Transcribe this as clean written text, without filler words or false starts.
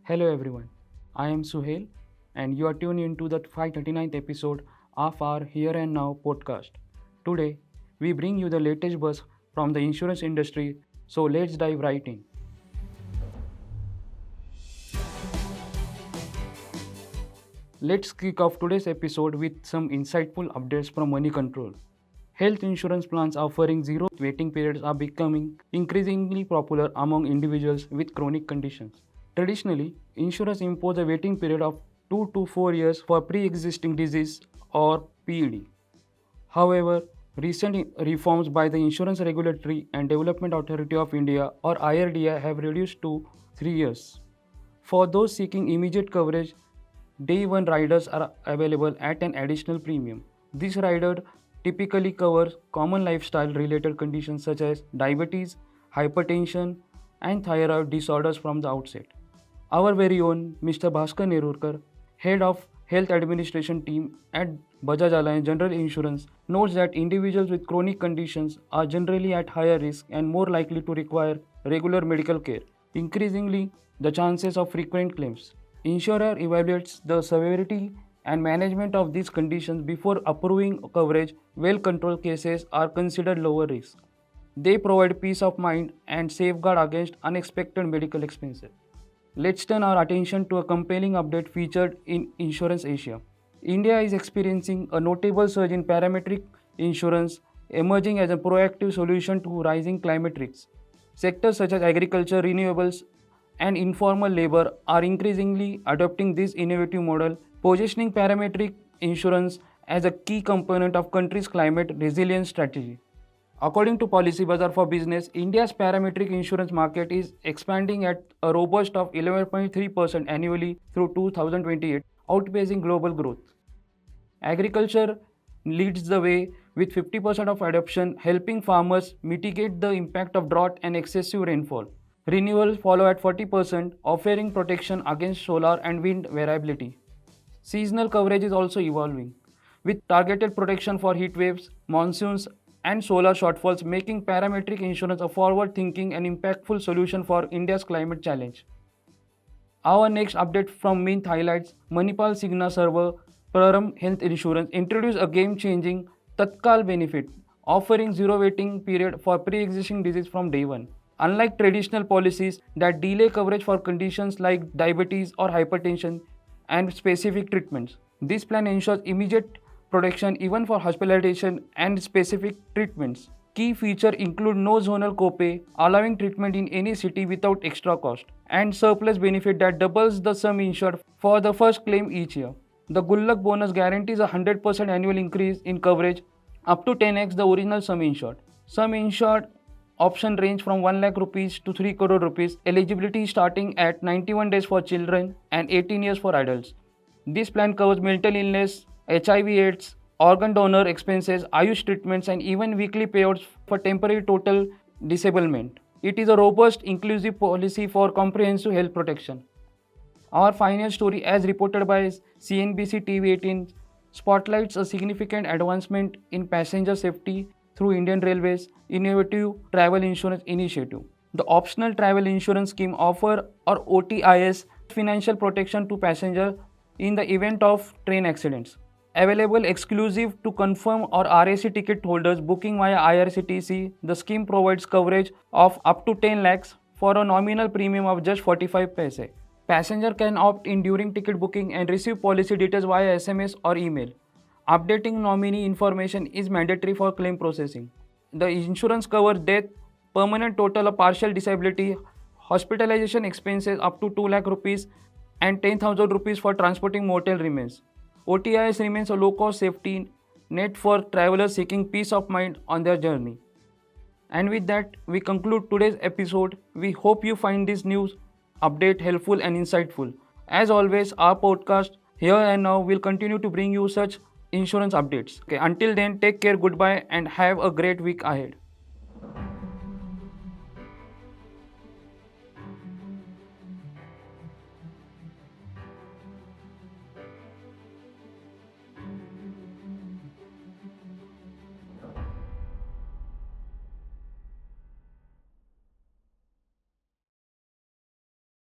Hello everyone, I am Suhail and you are tuned into the 539th episode of our Here and Now podcast. Today, we bring you the latest buzz from the insurance industry, so let's dive right in. Let's kick off today's episode with some insightful updates from Money Control. Health insurance plans offering zero waiting periods are becoming increasingly popular among individuals with chronic conditions. Traditionally, insurers impose a waiting period of 2 to 4 years for pre existing disease or PED. However, recent reforms by the Insurance Regulatory and Development Authority of India or IRDA have reduced to 3 years. For those seeking immediate coverage, Day 1 riders are available at an additional premium. This rider typically covers common lifestyle related conditions such as diabetes, hypertension, and thyroid disorders from the outset. Our very own Mr. Bhaskar Nerurkar, head of Health Administration team at Bajaj Allianz General Insurance, notes that individuals with chronic conditions are generally at higher risk and more likely to require regular medical care, increasingly the chances of frequent claims. Insurer evaluates the severity and management of these conditions before approving coverage. Well-controlled cases are considered lower risk. They provide peace of mind and safeguard against unexpected medical expenses. Let's turn our attention to a compelling update featured in Insurance Asia. India is experiencing a notable surge in parametric insurance, emerging as a proactive solution to rising climate risks. Sectors such as agriculture, renewables, and informal labor are increasingly adopting this innovative model, positioning parametric insurance as a key component of country's climate resilience strategy. According to Policy Bazaar for Business, India's parametric insurance market is expanding at a robust of 11.3% annually through 2028, outpacing global growth. Agriculture leads the way with 50% of adoption, helping farmers mitigate the impact of drought and excessive rainfall. Renewables follow at 40%, offering protection against solar and wind variability. Seasonal coverage is also evolving, with targeted protection for heat waves, monsoons, and solar shortfalls, making parametric insurance a forward thinking and impactful solution for India's climate challenge. Our next update from Mint highlights Manipal Cigna Server Praram Health Insurance introduced a game changing Tatkal benefit, offering zero waiting period for pre existing disease from day one. Unlike traditional policies that delay coverage for conditions like diabetes or hypertension and specific treatments, this plan ensures immediate protection even for hospitalization and specific treatments. Key features include no zonal copay, allowing treatment in any city without extra cost, and surplus benefit that doubles the sum insured for the first claim each year. The Gullak bonus guarantees a 100% annual increase in coverage up to 10x the original sum insured. Sum insured option range from 1 lakh rupees to 3 crore rupees. Eligibility starting at 91 days for children and 18 years for adults. This plan covers mental illness, HIV/AIDS, organ donor expenses, Ayush treatments, and even weekly payouts for temporary total disablement. It is a robust, inclusive policy for comprehensive health protection. Our final story, as reported by CNBC TV18, spotlights a significant advancement in passenger safety through Indian Railways' innovative travel insurance initiative. The optional travel insurance scheme offer or OTIS financial protection to passengers in the event of train accidents. Available exclusive to confirm or RAC ticket holders booking via IRCTC, the scheme provides coverage of up to 10 lakhs for a nominal premium of just 45 paise. Passenger can opt in during ticket booking and receive policy details via SMS or email. Updating nominee information is mandatory for claim processing. The insurance covers death, permanent total or partial disability, hospitalization expenses up to 2 lakh rupees, and 10,000 rupees for transporting motel remains. OTIS remains a low-cost safety net for travelers seeking peace of mind on their journey. And with that, we conclude today's episode. We hope you find this news update helpful and insightful. As always, our podcast Here and Now will continue to bring you such insurance updates. Okay, until then, take care, goodbye, and have a great week ahead.